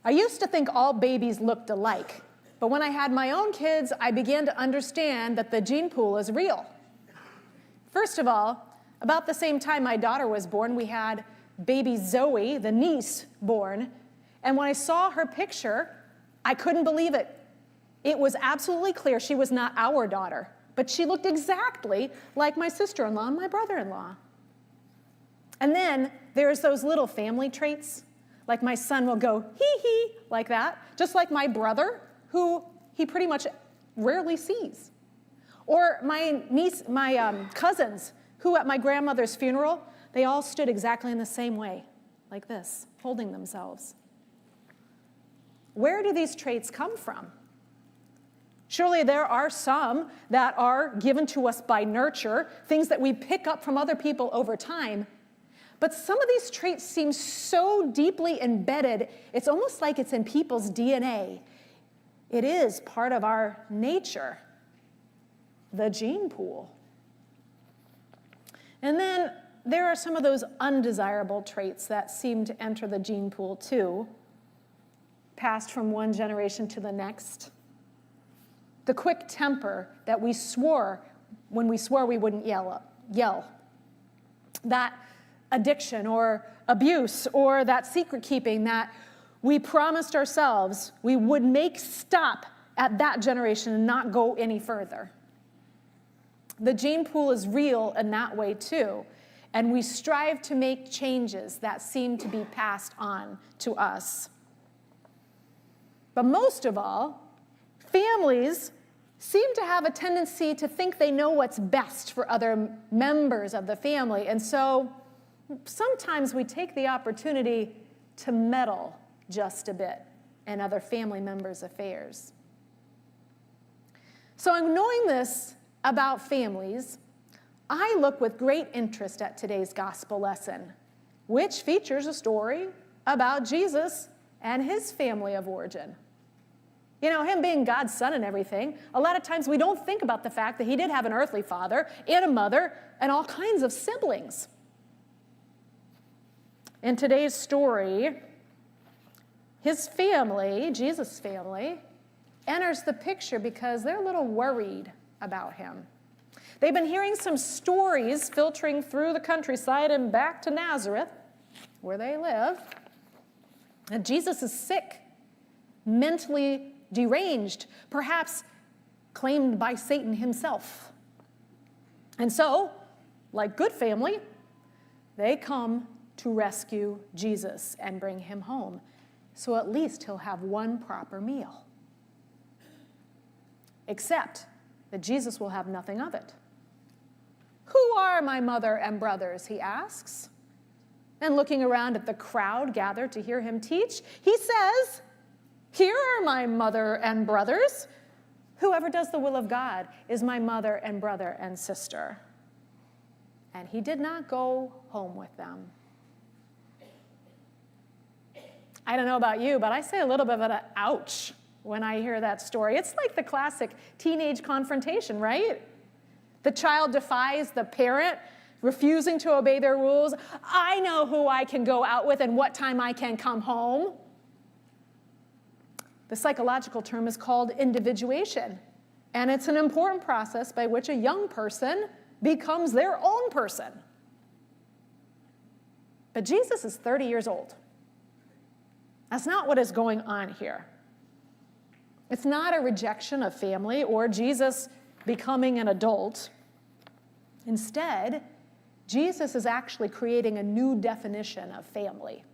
I used to think all babies looked alike, but when I had my own kids, I began to understand that the gene pool is real. First of all, about the same time my daughter was born, we had baby Zoe, the niece, born, and when I saw her picture, I couldn't believe it. It was absolutely clear she was not our daughter, but she looked exactly like my sister-in-law and my brother-in-law. And then there's those little family traits, like my son will go hee-hee like that, just like my brother, who he pretty much rarely sees. Or my cousins, who at my grandmother's funeral, they all stood exactly in the same way, like this, holding themselves. Where do these traits come from? Surely there are some that are given to us by nurture, things that we pick up from other people over time. But some of these traits seem so deeply embedded, it's almost like it's in people's DNA. It is part of our nature, the gene pool. And then there are some of those undesirable traits that seem to enter the gene pool too, passed from one generation to the next. The quick temper that we swore when we swore we wouldn't yell. That addiction or abuse or that secret keeping that we promised ourselves we would make stop at that generation and not go any further. The gene pool is real in that way too, and we strive to make changes that seem to be passed on to us. But most of all, families seem to have a tendency to think they know what's best for other members of the family, and so sometimes we take the opportunity to meddle just a bit in other family members' affairs. So in knowing this about families, I look with great interest at today's gospel lesson, which features a story about Jesus and his family of origin. You know, him being God's son and everything, a lot of times we don't think about the fact that he did have an earthly father and a mother and all kinds of siblings. In today's story, his family, Jesus' family, enters the picture because they're a little worried about him. They've been hearing some stories filtering through the countryside and back to Nazareth, where they live. And Jesus is sick, mentally deranged, perhaps claimed by Satan himself. And so, like good family, they come to rescue Jesus and bring him home, so at least he'll have one proper meal. Except that Jesus will have nothing of it. Who are my mother and brothers, he asks. And looking around at the crowd gathered to hear him teach, he says, here are my mother and brothers. Whoever does the will of God is my mother and brother and sister. And he did not go home with them. I don't know about you, but I say a little bit of an ouch when I hear that story. It's like the classic teenage confrontation, right? The child defies the parent, refusing to obey their rules. I know who I can go out with and what time I can come home. The psychological term is called individuation, and it's an important process by which a young person becomes their own person. But Jesus is 30 years old. That's not what is going on here. It's not a rejection of family or Jesus becoming an adult. Instead, Jesus is actually creating a new definition of family.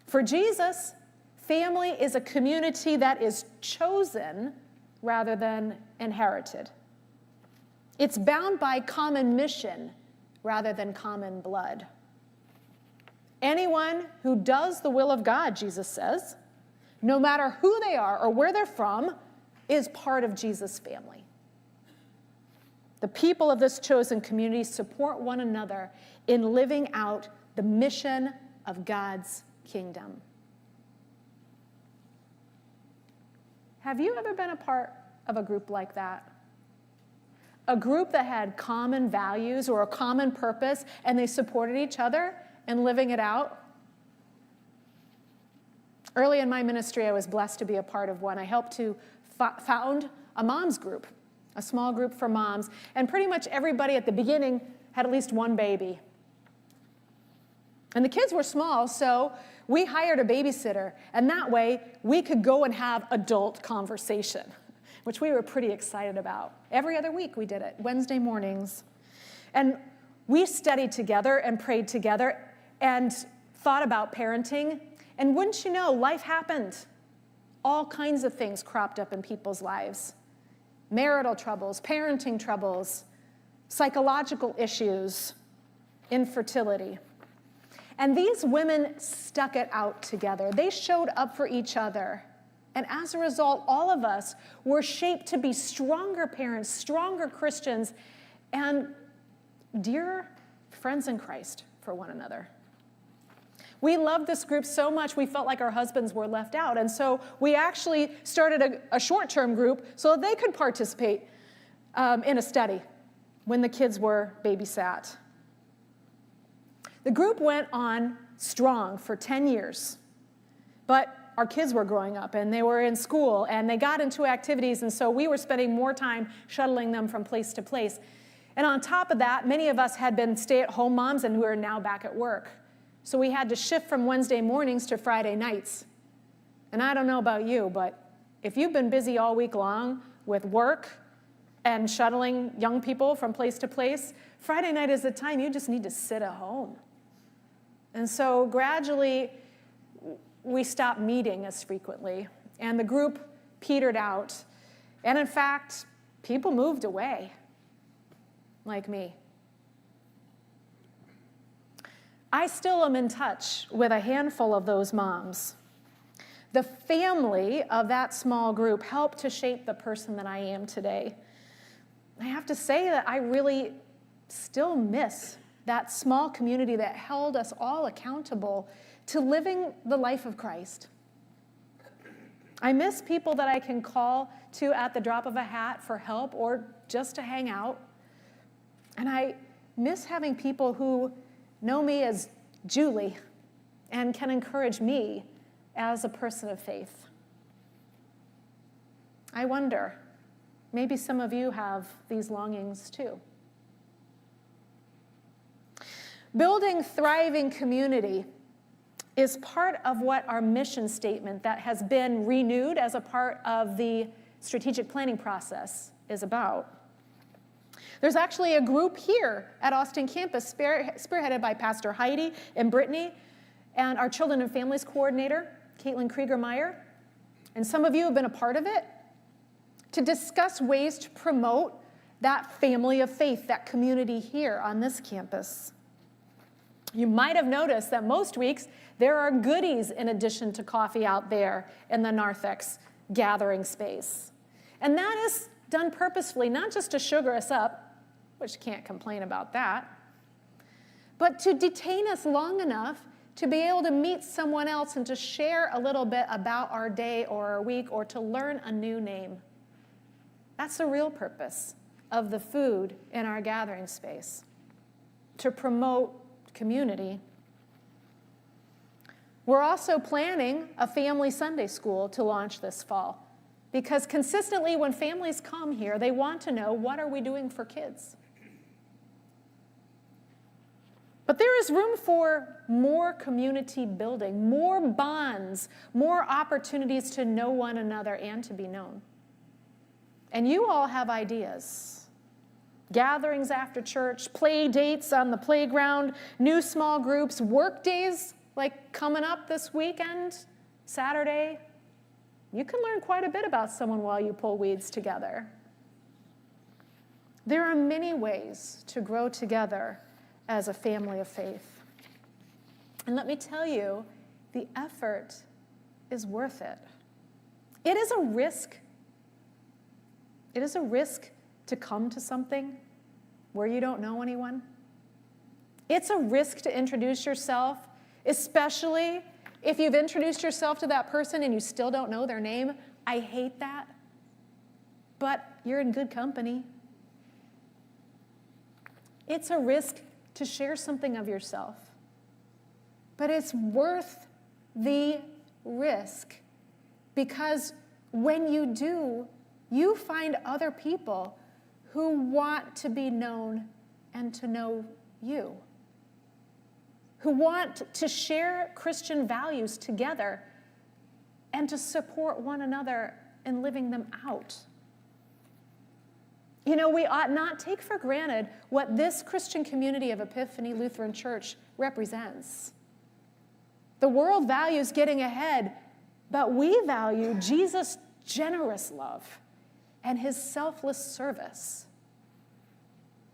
For Jesus, family is a community that is chosen rather than inherited. It's bound by common mission rather than common blood. Anyone who does the will of God, Jesus says, no matter who they are or where they're from, is part of Jesus' family. The people of this chosen community support one another in living out the mission of God's kingdom. Have you ever been a part of a group like that? A group that had common values or a common purpose, and they supported each other in living it out? Early in my ministry, I was blessed to be a part of one. I helped to found a moms group, a small group for moms, and pretty much everybody at the beginning had at least one baby. And the kids were small, so we hired a babysitter, and that way we could go and have adult conversation, which we were pretty excited about. Every other week we did it, Wednesday mornings. And we studied together and prayed together and thought about parenting. And wouldn't you know, life happened. All kinds of things cropped up in people's lives. Marital troubles, parenting troubles, psychological issues, infertility. And these women stuck it out together. They showed up for each other. And as a result, all of us were shaped to be stronger parents, stronger Christians, and dear friends in Christ for one another. We loved this group so much we felt like our husbands were left out. And so we actually started a short-term group so that they could participate in a study when the kids were babysat. The group went on strong for 10 years. But our kids were growing up and they were in school and they got into activities, and so we were spending more time shuttling them from place to place. And on top of that, many of us had been stay-at-home moms and we were now back at work. So we had to shift from Wednesday mornings to Friday nights. And I don't know about you, but if you've been busy all week long with work and shuttling young people from place to place, Friday night is the time you just need to sit at home. And so gradually, we stopped meeting as frequently, and the group petered out. And in fact, people moved away, like me. I still am in touch with a handful of those moms. The family of that small group helped to shape the person that I am today. I have to say that I really still miss that small community that held us all accountable to living the life of Christ. I miss people that I can call to at the drop of a hat for help or just to hang out. And I miss having people who know me as Julie and can encourage me as a person of faith. I wonder, maybe some of you have these longings too. Building thriving community is part of what our mission statement that has been renewed as a part of the strategic planning process is about. There's actually a group here at Austin campus spearheaded by Pastor Heidi and Brittany and our Children and Families Coordinator, Caitlin Krieger-Meyer. And some of you have been a part of it to discuss ways to promote that family of faith, that community here on this campus. You might have noticed that most weeks there are goodies in addition to coffee out there in the narthex gathering space. And that is done purposefully, not just to sugar us up, which can't complain about that, but to detain us long enough to be able to meet someone else and to share a little bit about our day or our week or to learn a new name. That's the real purpose of the food in our gathering space, to promote community. We're also planning a family Sunday school to launch this fall, because consistently when families come here, they want to know, what are we doing for kids? But there is room for more community building, more bonds, more opportunities to know one another and to be known. And you all have ideas. Gatherings after church, play dates on the playground, new small groups, work days like coming up this weekend, Saturday. You can learn quite a bit about someone while you pull weeds together. There are many ways to grow together as a family of faith. And let me tell you, the effort is worth it. It is a risk. It is a risk to come to something where you don't know anyone. It's a risk to introduce yourself, especially if you've introduced yourself to that person and you still don't know their name. I hate that. But you're in good company. It's a risk to share something of yourself. But it's worth the risk, because when you do, you find other people who want to be known and to know you, who want to share Christian values together and to support one another in living them out. You know, we ought not take for granted what this Christian community of Epiphany Lutheran Church represents. The world values getting ahead, but we value Jesus' generous love and his selfless service.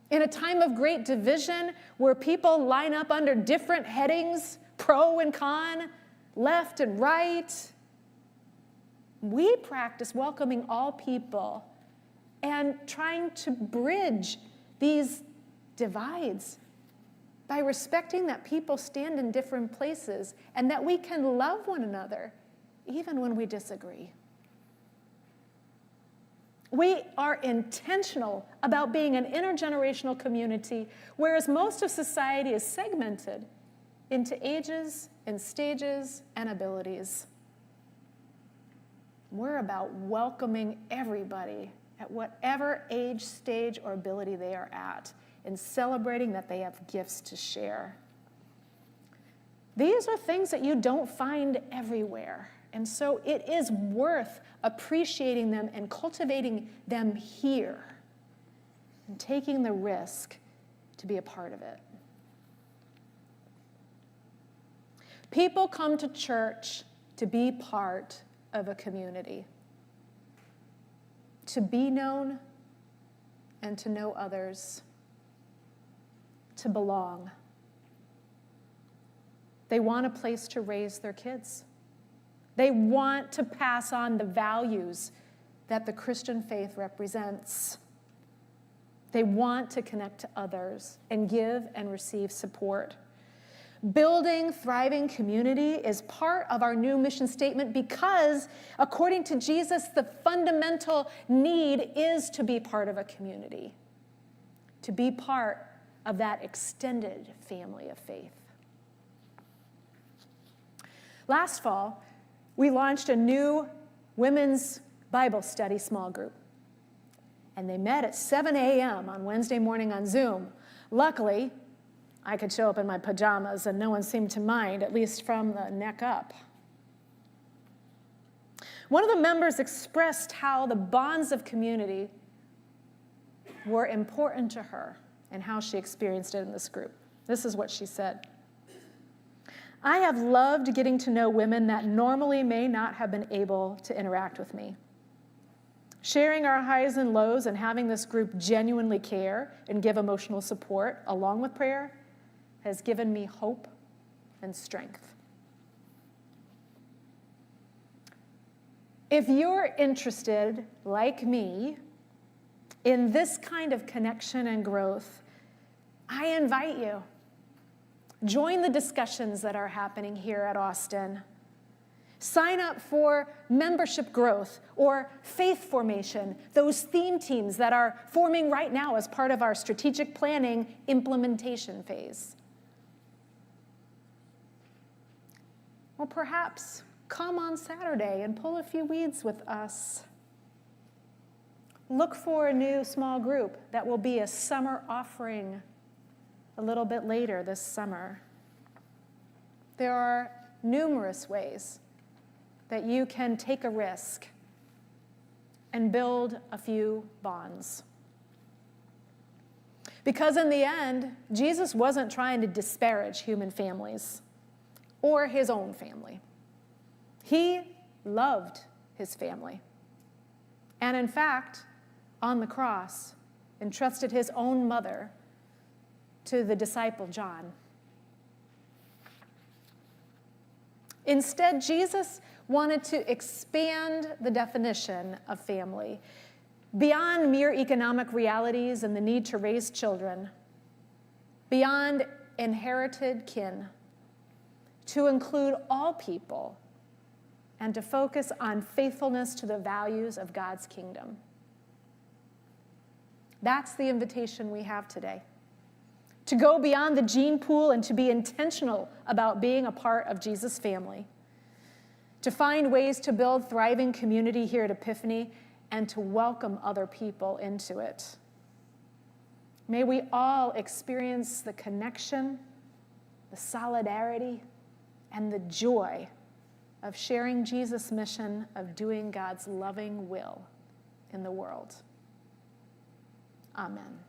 In a time of great division, where people line up under different headings, pro and con, left and right, we practice welcoming all people and trying to bridge these divides by respecting that people stand in different places and that we can love one another even when we disagree. We are intentional about being an intergenerational community, whereas most of society is segmented into ages and stages and abilities. We're about welcoming everybody at whatever age, stage, or ability they are at, and celebrating that they have gifts to share. These are things that you don't find everywhere, and so it is worth appreciating them and cultivating them here and taking the risk to be a part of it. People come to church to be part of a community, to be known and to know others, to belong. They want a place to raise their kids. They want to pass on the values that the Christian faith represents. They want to connect to others and give and receive support. Building thriving community is part of our new mission statement because, according to Jesus, the fundamental need is to be part of a community, to be part of that extended family of faith. Last fall, we launched a new women's Bible study small group, and they met at 7 a.m. on Wednesday morning on Zoom. Luckily, I could show up in my pajamas, and no one seemed to mind, at least from the neck up. One of the members expressed how the bonds of community were important to her and how she experienced it in this group. This is what she said. I have loved getting to know women that normally may not have been able to interact with me. Sharing our highs and lows and having this group genuinely care and give emotional support along with prayer has given me hope and strength. If you're interested, like me, in this kind of connection and growth, I invite you. Join the discussions that are happening here at Austin. Sign up for membership growth or faith formation, those theme teams that are forming right now as part of our strategic planning implementation phase. Or perhaps come on Saturday and pull a few weeds with us. Look for a new small group that will be a summer offering a little bit later this summer. There are numerous ways that you can take a risk and build a few bonds. Because in the end, Jesus wasn't trying to disparage human families or his own family. He loved his family. And in fact, on the cross, entrusted his own mother to the disciple John. Instead, Jesus wanted to expand the definition of family beyond mere economic realities and the need to raise children, beyond inherited kin, to include all people and to focus on faithfulness to the values of God's kingdom. That's the invitation we have today. To go beyond the gene pool and to be intentional about being a part of Jesus' family. to find ways to build thriving community here at Epiphany, and to welcome other people into it. May we all experience the connection, the solidarity, and the joy of sharing Jesus' mission of doing God's loving will in the world. Amen.